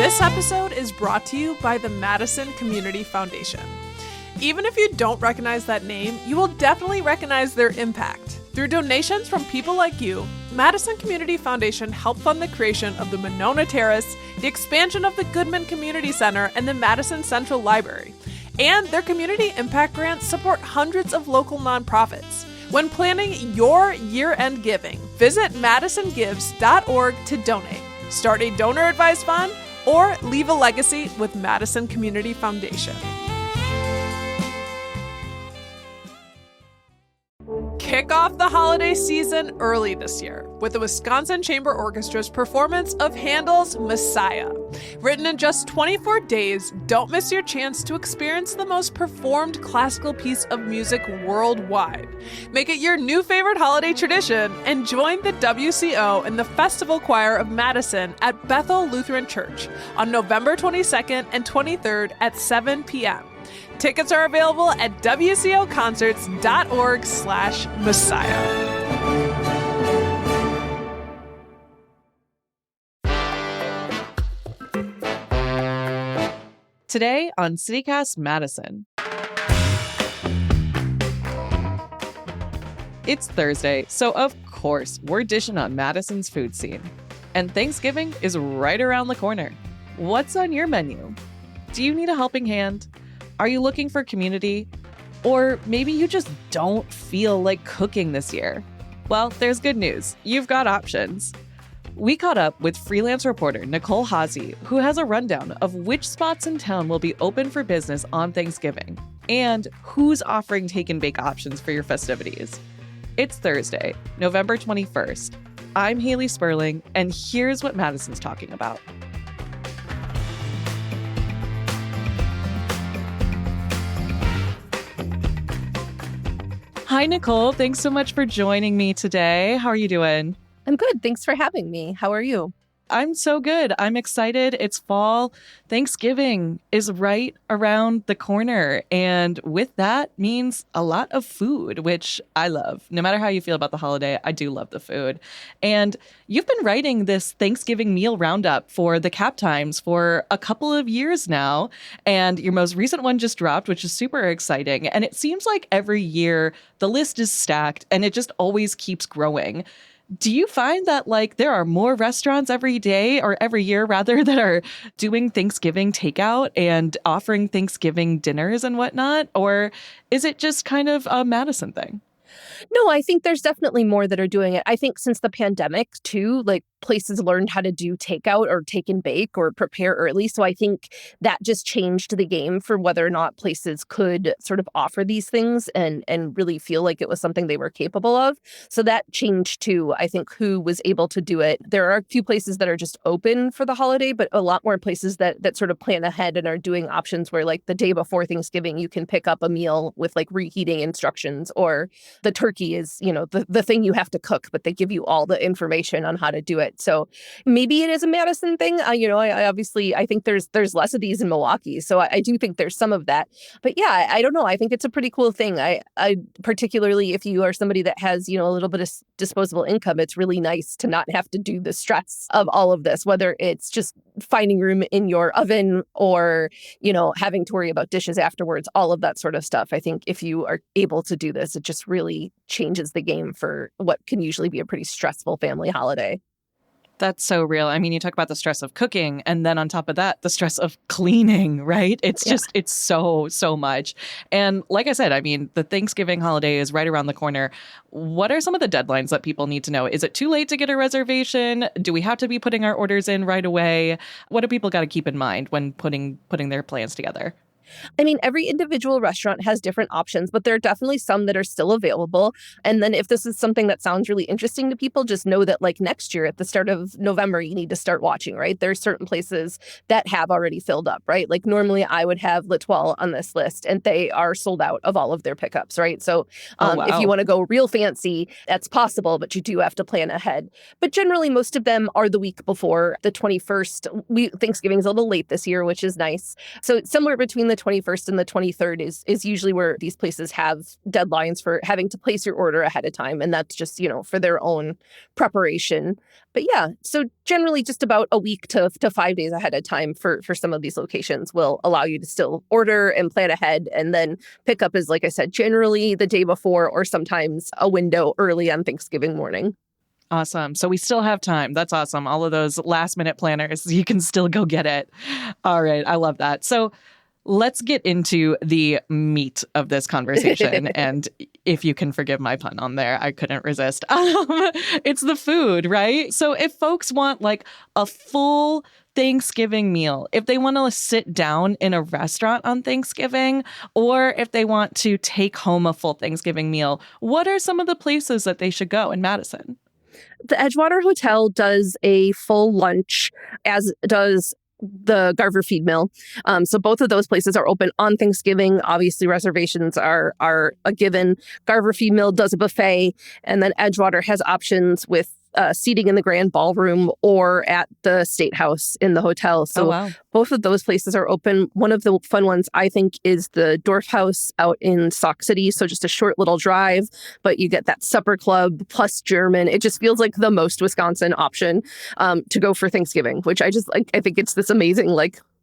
This episode is brought to you by the Madison Community Foundation. Even if you don't recognize that name, you will definitely recognize their impact. Through donations from people like you, Madison Community Foundation helped fund the creation of the Monona Terrace, the expansion of the Goodman Community Center, and the Madison Central Library. And their community impact grants support hundreds of local nonprofits. When planning your year-end giving, visit madisongives.org to donate. Start a donor-advised fund or leave a legacy with Madison Community Foundation. Kick off the holiday season early this year with the Wisconsin Chamber Orchestra's performance of Handel's Messiah. Written in just 24 days, don't miss your chance to experience the most performed classical piece of music worldwide. Make it your new favorite holiday tradition and join the WCO and the Festival Choir of Madison at Bethel Lutheran Church on November 22nd and 23rd at 7 p.m. Tickets are available at wcoconcerts.org/Messiah. Today on CityCast Madison. It's Thursday, so of course we're dishing on Madison's food scene. And Thanksgiving is right around the corner. What's on your menu? Do you need a helping hand? Are you looking for community? Or maybe you just don't feel like cooking this year? Well, there's good news. You've got options. We caught up with freelance reporter Nicole Haase, who has a rundown of which spots in town will be open for business on Thanksgiving and who's offering take and bake options for your festivities. It's Thursday, November 21st. I'm Haley Sperling, and here's what Madison's talking about. Hi, Nicole. Thanks so much for joining me today. How are you doing? I'm good. Thanks for having me. How are you? I'm so good. I'm excited. It's fall. Thanksgiving is right around the corner. And with that means a lot of food, which I love. No matter how you feel about the holiday, I do love the food. And you've been writing this Thanksgiving meal roundup for the Cap Times for a couple of years now. And your most recent one just dropped, which is super exciting. And it seems like every year the list is stacked and it just always keeps growing. Do you find that there are more restaurants every day or every year rather that are doing Thanksgiving takeout and offering Thanksgiving dinners and whatnot? Or is it just kind of a Madison thing? No, I think there's definitely more that are doing it. I think since the pandemic, too, places learned how to do takeout or take and bake or prepare early. So I think that just changed the game for whether or not places could sort of offer these things and really feel like it was something they were capable of. So that changed, too, I think, who was able to do it. There are a few places that are just open for the holiday, but a lot more places that sort of plan ahead and are doing options where the day before Thanksgiving, you can pick up a meal with reheating instructions, or the turkey is, the thing you have to cook, but they give you all the information on how to do it. So maybe it is a Madison thing. I think there's less of these in Milwaukee. So I do think there's some of that. But yeah, I don't know. I think it's a pretty cool thing. I particularly if you are somebody that has, a little bit of disposable income, it's really nice to not have to do the stress of all of this, whether it's just finding room in your oven or, having to worry about dishes afterwards, all of that sort of stuff. I think if you are able to do this, it just really changes the game for what can usually be a pretty stressful family holiday. That's so real. I mean, you talk about the stress of cooking, and then on top of that, the stress of cleaning, right? It's just, it's so much. And like I said, I mean, the Thanksgiving holiday is right around the corner. What are some of the deadlines that people need to know? Is it too late to get a reservation? Do we have to be putting our orders in right away? What do people got to keep in mind when putting their plans together? I mean, every individual restaurant has different options, but there are definitely some that are still available. And then if this is something that sounds really interesting to people, just know that next year at the start of November, you need to start watching, right? There's certain places that have already filled up, right? Normally I would have L'Etoile on this list and they are sold out of all of their pickups, right? So if you want to go real fancy, that's possible, but you do have to plan ahead. But generally, most of them are the week before the 21st. Thanksgiving's a little late this year, which is nice. So somewhere between the 21st and the 23rd is usually where these places have deadlines for having to place your order ahead of time. And that's just, for their own preparation. But yeah, so generally just about a week to 5 days ahead of time for some of these locations will allow you to still order and plan ahead. And then pickup is, like I said, generally the day before or sometimes a window early on Thanksgiving morning. Awesome. So we still have time. That's awesome. All of those last minute planners, you can still go get it. All right. I love that. So let's get into the meat of this conversation. And if you can forgive my pun on there, I couldn't resist. It's the food, right? So if folks want like a full Thanksgiving meal, if they want to sit down in a restaurant on Thanksgiving, or if they want to take home a full Thanksgiving meal, what are some of the places that they should go in Madison? The Edgewater Hotel does a full lunch, as does the Garver Feed Mill. So both of those places are open on Thanksgiving. Obviously, reservations are a given. Garver Feed Mill does a buffet, and then Edgewater has options with seating in the grand ballroom or at the State House in the hotel. So both of those places are open. One of the fun ones, I think, is the Dorf House out in Sauk City. So just a short little drive, but you get that supper club plus German. It just feels like the most Wisconsin option to go for Thanksgiving, which I think it's this amazing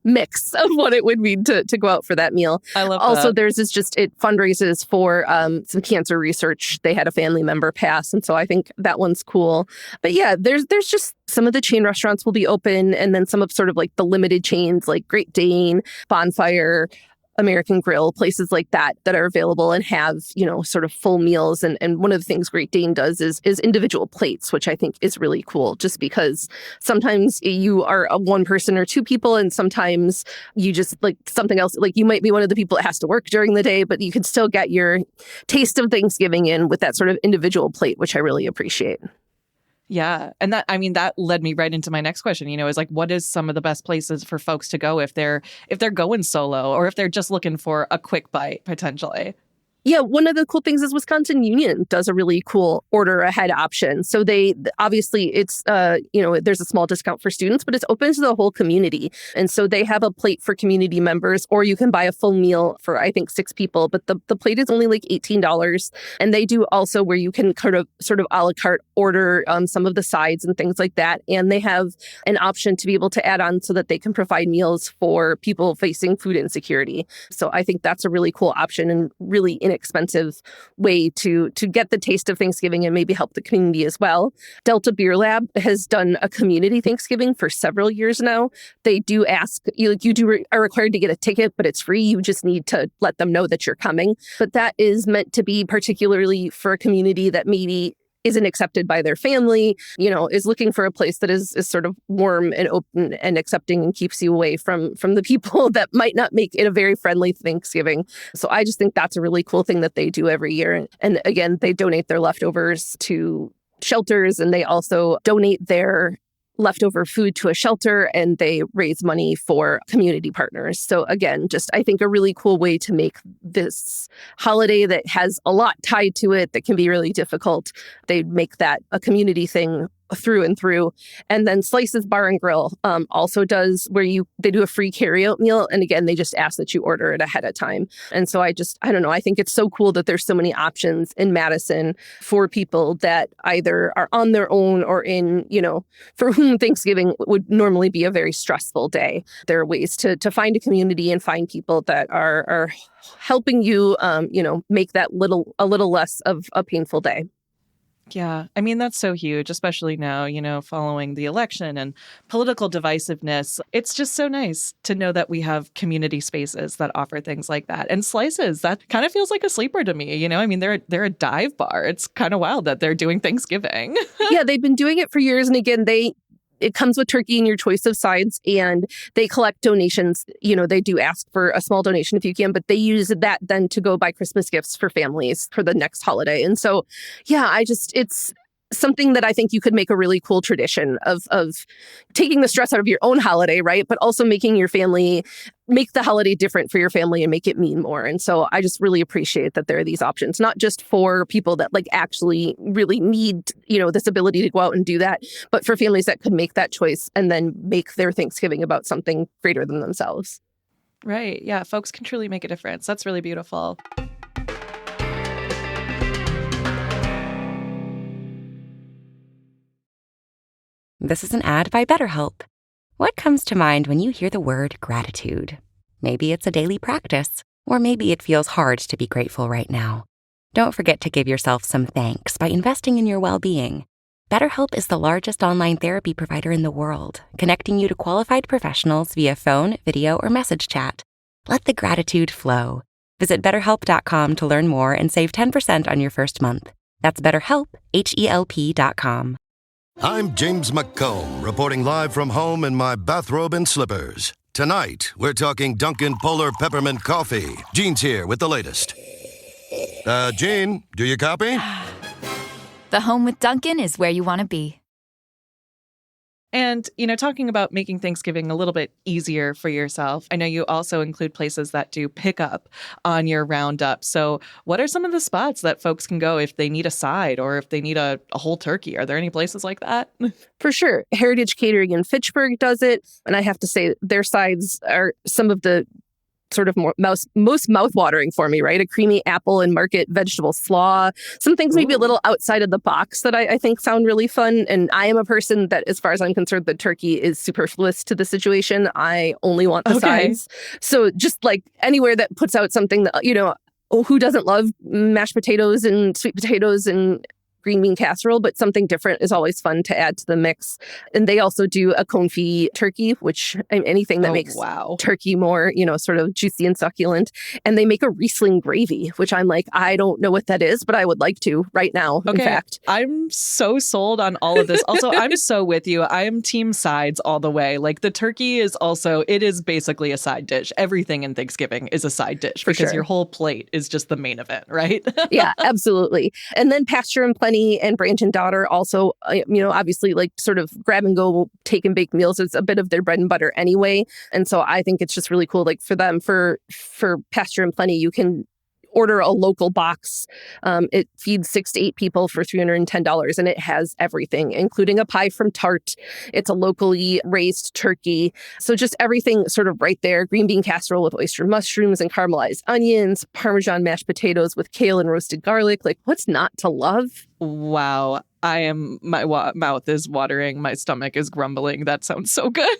mix of what it would mean to go out for that meal. I love also, that. theirs is it fundraises for some cancer research. They had a family member pass, and so I think that one's cool. But yeah, there's just some of the chain restaurants will be open, and then some of sort of like the limited chains like Great Dane, Bonfire, American Grill, places like that are available and have, sort of full meals. And one of the things Great Dane does is individual plates, which I think is really cool, just because sometimes you are a one person or two people, and sometimes you just like something else. Like you might be one of the people that has to work during the day, but you can still get your taste of Thanksgiving in with that sort of individual plate, which I really appreciate. Yeah. And that led me right into my next question, is like, what is some of the best places for folks to go if they're going solo or if they're just looking for a quick bite potentially? Yeah, one of the cool things is Wisconsin Union does a really cool order ahead option. So they obviously it's there's a small discount for students, but it's open to the whole community. And so they have a plate for community members, or you can buy a full meal for I think 6 people, but the plate is only like $18. And they do also where you can sort of a la carte order some of the sides and things like that. And they have an option to be able to add on so that they can provide meals for people facing food insecurity. So I think that's a really cool option and really inexpensive way to get the taste of Thanksgiving and maybe help the community as well. Delta Beer Lab has done a community Thanksgiving for several years now. They do ask you are required to get a ticket, but it's free. You just need to let them know that you're coming. But that is meant to be particularly for a community that maybe isn't accepted by their family, is looking for a place that is sort of warm and open and accepting and keeps you away from the people that might not make it a very friendly Thanksgiving. So I just think that's a really cool thing that they do every year. And again, they donate their leftovers to shelters, and they also donate their leftover food to a shelter, and they raise money for community partners. So again, just I think a really cool way to make this holiday that has a lot tied to it that can be really difficult. They make that a community thing through and through. And then Slices Bar and Grill also does where they do a free carryout meal. And again, they just ask that you order it ahead of time. And so I don't know, I think it's so cool that there's so many options in Madison for people that either are on their own or for whom Thanksgiving would normally be a very stressful day. There are ways to find a community and find people that are helping you, make that a little less of a painful day. Yeah. That's so huge, especially now, following the election and political divisiveness. It's just so nice to know that we have community spaces that offer things like that. And Slices, that kind of feels like a sleeper to me. They're a dive bar. It's kind of wild that they're doing Thanksgiving. Yeah, they've been doing it for years. And again, it comes with turkey and your choice of sides, and they collect donations. They do ask for a small donation if you can, but they use that then to go buy Christmas gifts for families for the next holiday. And so, yeah, it's something that I think you could make a really cool tradition of taking the stress out of your own holiday, right? But also making your family, make the holiday different for your family and make it mean more. And so I just really appreciate that there are these options, not just for people that actually really need, this ability to go out and do that, but for families that could make that choice and then make their Thanksgiving about something greater than themselves. Right. Yeah. Folks can truly make a difference. That's really beautiful. This is an ad by BetterHelp. What comes to mind when you hear the word gratitude? Maybe it's a daily practice, or maybe it feels hard to be grateful right now. Don't forget to give yourself some thanks by investing in your well-being. BetterHelp is the largest online therapy provider in the world, connecting you to qualified professionals via phone, video, or message chat. Let the gratitude flow. Visit BetterHelp.com to learn more and save 10% on your first month. That's BetterHelp, HELP.com. I'm James McComb, reporting live from home in my bathrobe and slippers. Tonight, we're talking Dunkin' Polar Peppermint Coffee. Gene's here with the latest. Gene, do you copy? The home with Dunkin' is where you want to be. And, talking about making Thanksgiving a little bit easier for yourself, I know you also include places that do pickup on your roundup. So what are some of the spots that folks can go if they need a side or if they need a whole turkey? Are there any places like that? For sure. Heritage Catering in Fitchburg does it. And I have to say their sides are some of the sort of most mouthwatering for me, right? A creamy apple and market vegetable slaw. Some things maybe a little outside of the box that I think sound really fun. And I am a person that, as far as I'm concerned, the turkey is superfluous to the situation. I only want the sides. So just like anywhere that puts out something that, who doesn't love mashed potatoes and sweet potatoes and green bean casserole, but something different is always fun to add to the mix. And they also do a confit turkey, which anything that makes turkey more, sort of juicy and succulent. And they make a Riesling gravy, which I'm like, I don't know what that is, but I would like to right now, in fact. I'm so sold on all of this. Also, I'm so with you. I am team sides all the way. Like the turkey is also, it is basically a side dish. Everything in Thanksgiving is a side dish because your whole plate is just the main event, right? Yeah, absolutely. And then Pasture and Plenty and Branch and Daughter also, obviously like sort of grab and go, take and bake meals. It's a bit of their bread and butter anyway. And so I think it's just really cool. Like for them, for Pasture and Plenty, you can order a local box. It feeds 6 to 8 people for $310, and it has everything, including a pie from Tart. It's a locally raised turkey. So just everything sort of right there. Green bean casserole with oyster mushrooms and caramelized onions, Parmesan mashed potatoes with kale and roasted garlic. Like, what's not to love? Wow. My mouth is watering. My stomach is grumbling. That sounds so good.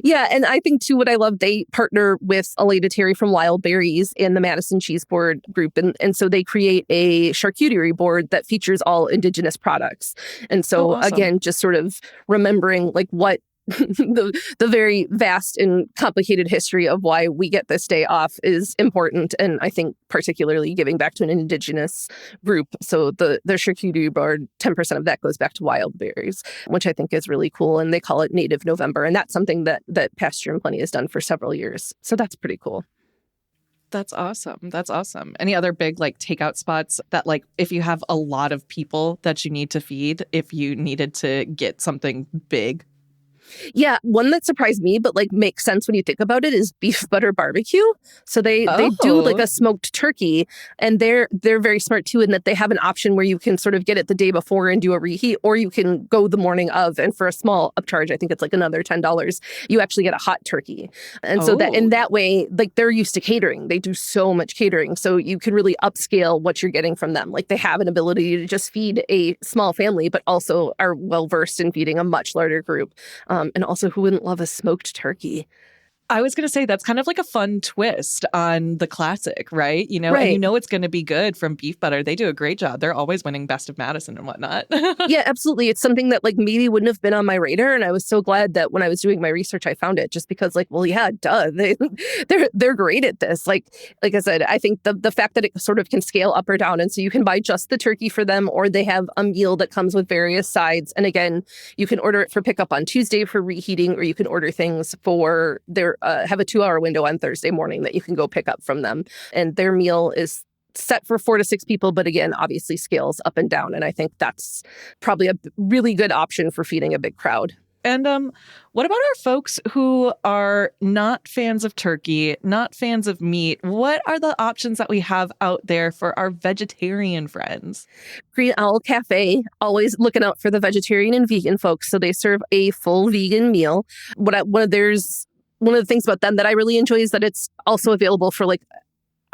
Yeah. And I think, too, what I love, they partner with Aleda Terry from Wild Berries and the Madison Cheese Board group. And so they create a charcuterie board that features all Indigenous products. And so, awesome. Again, just sort of remembering like what the very vast and complicated history of why we get this day off is important. And I think particularly giving back to an Indigenous group. So the charcuterie board, 10% of that goes back to Wild Berries, which I think is really cool. And they call it Native November. And that's something that Pasture and Plenty has done for several years. So that's pretty cool. That's awesome. That's awesome. Any other big like takeout spots that like if you have a lot of people that you need to feed, if you needed to get something big? Yeah, one that surprised me, but like makes sense when you think about it, is beef butter barbecue. So they do like a smoked turkey, and they're very smart too in that they have an option where you can sort of get it the day before and do a reheat, or you can go the morning of, and for a small upcharge, I think it's like another $10, you actually get a hot turkey. And so that in that way, like they're used to catering. They do so much catering, so you can really upscale what you're getting from them. Like they have an ability to just feed a small family, but also are well versed in feeding a much larger group. And also, who wouldn't love a smoked turkey? I was going to say that's kind of like a fun twist on the classic, right? Right. And it's going to be good from beef butter. They do a great job. They're always winning Best of Madison and whatnot. Yeah, absolutely. It's something that like maybe wouldn't have been on my radar. And I was so glad that when I was doing my research, I found it just because like, well, yeah, duh. They're great at this. Like I said, I think the fact that it sort of can scale up or down. And so you can buy just the turkey for them, or they have a meal that comes with various sides. And again, you can order it for pickup on Tuesday for reheating, or you can order things for their have a 2-hour window on Thursday morning that you can go pick up from them. And their meal is set for 4 to 6 people, but again, obviously scales up and down. And I think that's probably a really good option for feeding a big crowd. And what about our folks who are not fans of turkey, not fans of meat? What are the options that we have out there for our vegetarian friends? Green Owl Cafe, always looking out for the vegetarian and vegan folks. So they serve a full vegan meal. There's one of the things about them that I really enjoy is that it's also available for like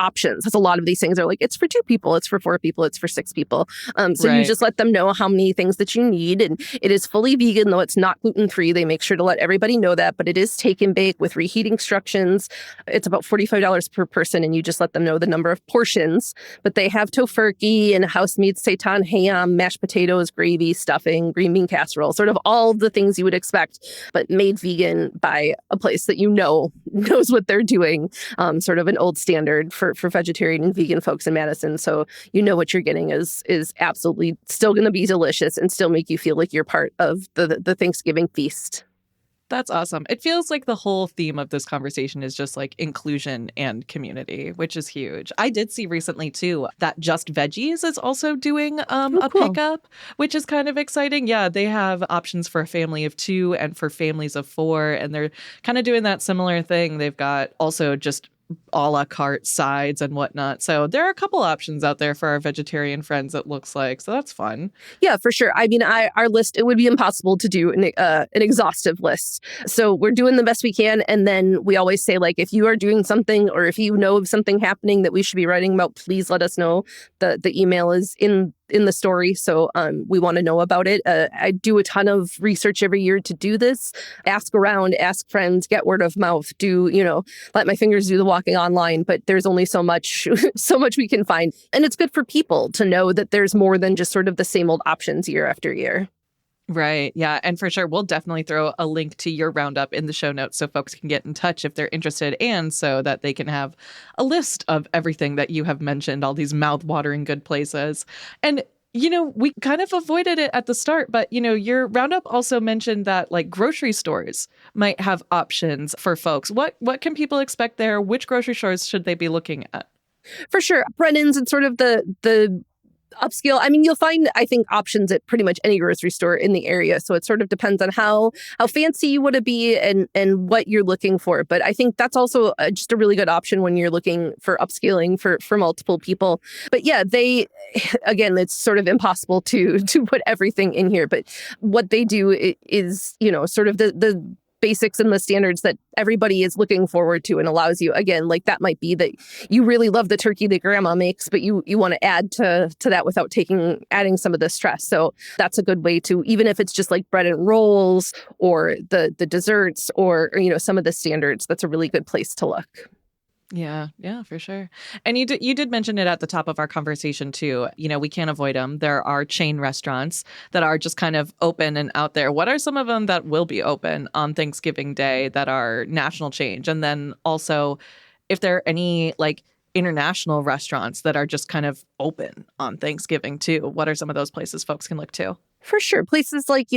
options. Because a lot of these things are like, it's for 2 people, it's for 4 people, it's for 6 people. So you just let them know how many things that you need. And it is fully vegan, though it's not gluten-free. They make sure to let everybody know that, but it is take and bake with reheat instructions. It's about $45 per person, and you just let them know the number of portions. But they have tofurkey and house-made seitan ham, mashed potatoes, gravy, stuffing, green bean casserole, sort of all the things you would expect, but made vegan by a place that you know knows what they're doing, sort of an old standard for vegetarian and vegan folks in Madison. So you know what you're getting is absolutely still going to be delicious and still make you feel like you're part of the Thanksgiving feast. That's awesome. It feels like the whole theme of this conversation is just like inclusion and community, which is huge. I did see recently, too, that Just Veggies is also doing a cool. pickup, which is kind of exciting. Yeah, they have options for a family of 2 and for families of 4, and they're kind of doing that similar thing. They've got also just a la carte sides and whatnot. So there are a couple options out there for our vegetarian friends, it looks like. So that's fun. Yeah, for sure. I mean, our list, it would be impossible to do an exhaustive list. So we're doing the best we can. And then we always say, like, if you are doing something or if you know of something happening that we should be writing about, please let us know. The email is in the story. So we want to know about it. I do a ton of research every year to do this. Ask around, ask friends, get word of mouth, let my fingers do the walking online. But there's only so much we can find. And it's good for people to know that there's more than just sort of the same old options year after year. Right. Yeah. And for sure, we'll definitely throw a link to your roundup in the show notes so folks can get in touch if they're interested, and so that they can have a list of everything that you have mentioned, all these mouth-watering good places. And we kind of avoided it at the start, but, your roundup also mentioned that like grocery stores might have options for folks. What can people expect there? Which grocery stores should they be looking at? For sure. Brennan's and sort of the upscale. I mean, you'll find, I think, options at pretty much any grocery store in the area. So it sort of depends on how fancy you want to be and what you're looking for. But I think that's also just a really good option when you're looking for upscaling for multiple people. But yeah, again, it's sort of impossible to put everything in here. But what they do is, sort of the basics and the standards that everybody is looking forward to, and allows you, again, like that might be that you really love the turkey that grandma makes, but you want to add to that without adding some of the stress. So that's a good way to, even if it's just like bread and rolls or the desserts or some of the standards, that's a really good place to look. Yeah, for sure. And you did mention it at the top of our conversation, too. We can't avoid them. There are chain restaurants that are just kind of open and out there. What are some of them that will be open on Thanksgiving Day that are national change? And then also, if there are any like international restaurants that are just kind of open on Thanksgiving, too, what are some of those places folks can look to? For sure. Places like,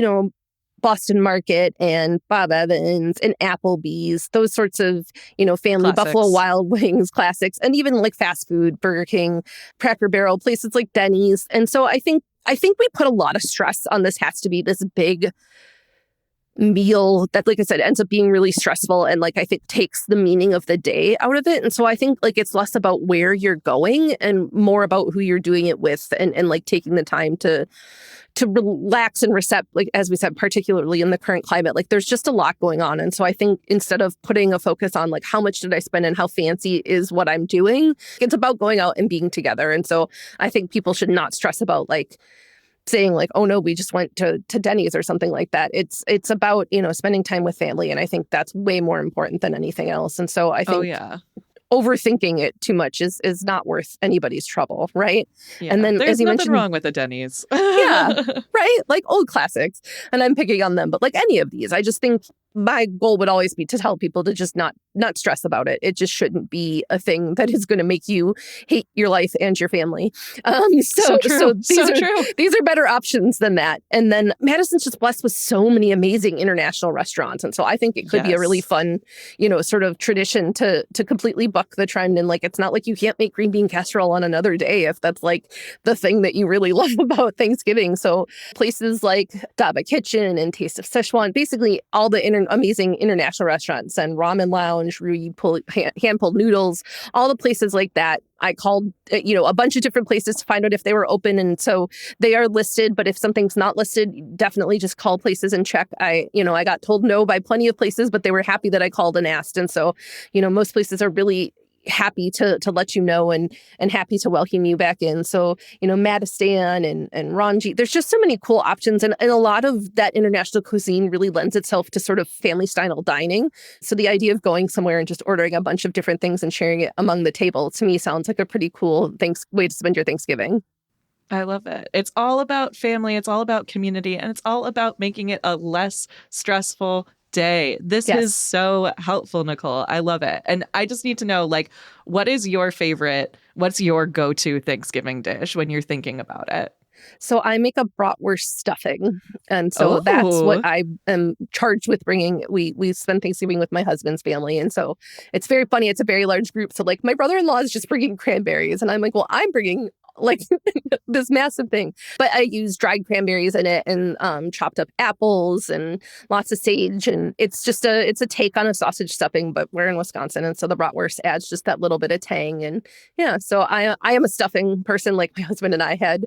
Boston Market and Bob Evans and Applebee's, those sorts of, family Classics. Buffalo Wild Wings classics, and even like fast food, Burger King, Cracker Barrel, places like Denny's. And so I think we put a lot of stress on this has to be this big meal that, like I said, ends up being really stressful and like I think takes the meaning of the day out of it. And so I think like it's less about where you're going and more about who you're doing it with and like taking the time to relax and reset, like as we said, particularly in the current climate, like there's just a lot going on. And so I think instead of putting a focus on like how much did I spend and how fancy is what I'm doing, it's about going out and being together. And so I think people should not stress about like saying like, oh no, we just went to Denny's or something like that. It's about, spending time with family. And I think that's way more important than anything else. And so I think overthinking it too much is not worth anybody's trouble, right? Yeah. And then there's as you nothing mentioned, wrong with the Denny's. yeah, right? Like old classics. And I'm picking on them, but like any of these, I just think my goal would always be to tell people to just not stress about it. It just shouldn't be a thing that is going to make you hate your life and your family. So these are better options than that. And then Madison's just blessed with so many amazing international restaurants. And so I think it could be a really fun, sort of tradition to completely buck the trend. And like, it's not like you can't make green bean casserole on another day if that's like the thing that you really love about Thanksgiving. So places like Daba Kitchen and Taste of Szechuan, basically all the international amazing international restaurants and Ramen Lounge, hand-pulled noodles, all the places like that. I called, a bunch of different places to find out if they were open. And so they are listed. But if something's not listed, definitely just call places and check. I got told no by plenty of places, but they were happy that I called and asked. And so, most places are really happy to let you know and happy to welcome you back in. So, Madison and Ranji, there's just so many cool options. And a lot of that international cuisine really lends itself to sort of family style dining. So the idea of going somewhere and just ordering a bunch of different things and sharing it among the table, to me, sounds like a pretty cool way to spend your Thanksgiving. I love it. It's all about family. It's all about community. And it's all about making it a less stressful day. This is so helpful, Nicole. I love it. And I just need to know, what's your go-to Thanksgiving dish when you're thinking about it? So I make a bratwurst stuffing. And so that's what I am charged with bringing. We spend Thanksgiving with my husband's family. And so it's very funny. It's a very large group. So my brother-in-law is just bringing cranberries. And I'm like, well, I'm bringing this massive thing. But I use dried cranberries in it and chopped up apples and lots of sage. And it's a take on a sausage stuffing, but we're in Wisconsin. And so the bratwurst adds just that little bit of tang. And so I am a stuffing person. My husband and I had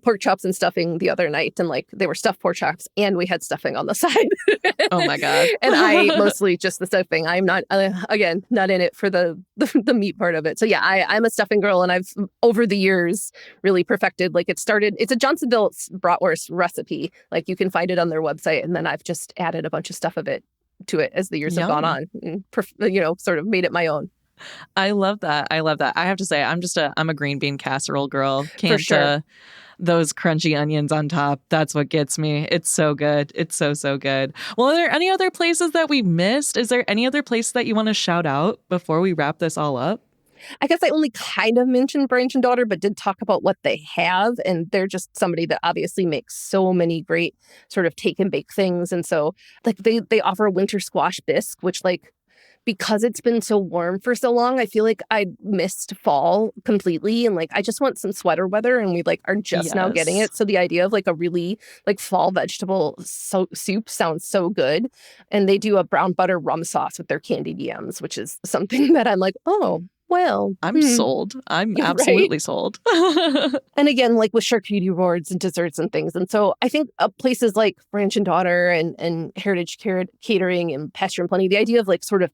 pork chops and stuffing the other night. And they were stuffed pork chops and we had stuffing on the side. Oh my God. And I ate mostly just the stuffing. I'm not, again, not in it for the meat part of it. So I'm a stuffing girl. And I've, over the years, really perfected. It's a Johnsonville bratwurst recipe. You can find it on their website. And then I've just added a bunch of stuff to it as the years have gone on and, sort of made it my own. I love that. I have to say, I'm a green bean casserole girl. For sure. Those crunchy onions on top. That's what gets me. It's so good. It's so, so good. Well, are there any other places that we missed? Is there any other place that you want to shout out before we wrap this all up? I guess I only kind of mentioned Branch and Daughter, but did talk about what they have. And they're just somebody that obviously makes so many great sort of take and bake things. And so they offer a winter squash bisque, which because it's been so warm for so long, I feel like I missed fall completely. And I just want some sweater weather and we are just now getting it. So the idea of a really fall vegetable soup sounds so good. And they do a brown butter rum sauce with their candied yams, which is something that I'm oh, well, I'm sold. I'm absolutely sold. And again, with charcuterie boards and desserts and things. And so I think places like Branch and Daughter and Heritage Catering and Pasture and Plenty, the idea of sort of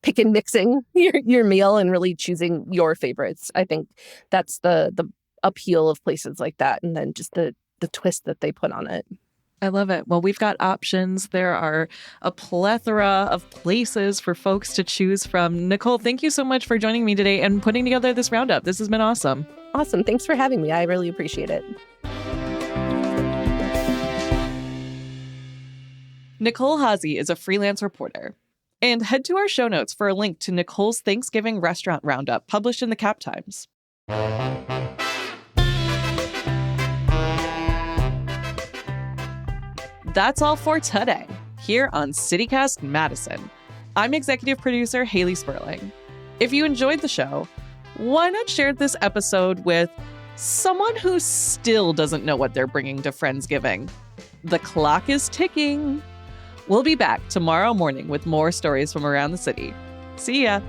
pick and mixing your meal and really choosing your favorites. I think that's the appeal of places like that. And then just the twist that they put on it. I love it. Well, we've got options. There are a plethora of places for folks to choose from. Nicole, thank you so much for joining me today and putting together this roundup. This has been awesome. Awesome. Thanks for having me. I really appreciate it. Nicole Hazy is a freelance reporter. And head to our show notes for a link to Nicole's Thanksgiving restaurant roundup published in the Cap Times. That's all for today, here on CityCast Madison. I'm executive producer Haley Sperling. If you enjoyed the show, why not share this episode with someone who still doesn't know what they're bringing to Friendsgiving? The clock is ticking. We'll be back tomorrow morning with more stories from around the city. See ya.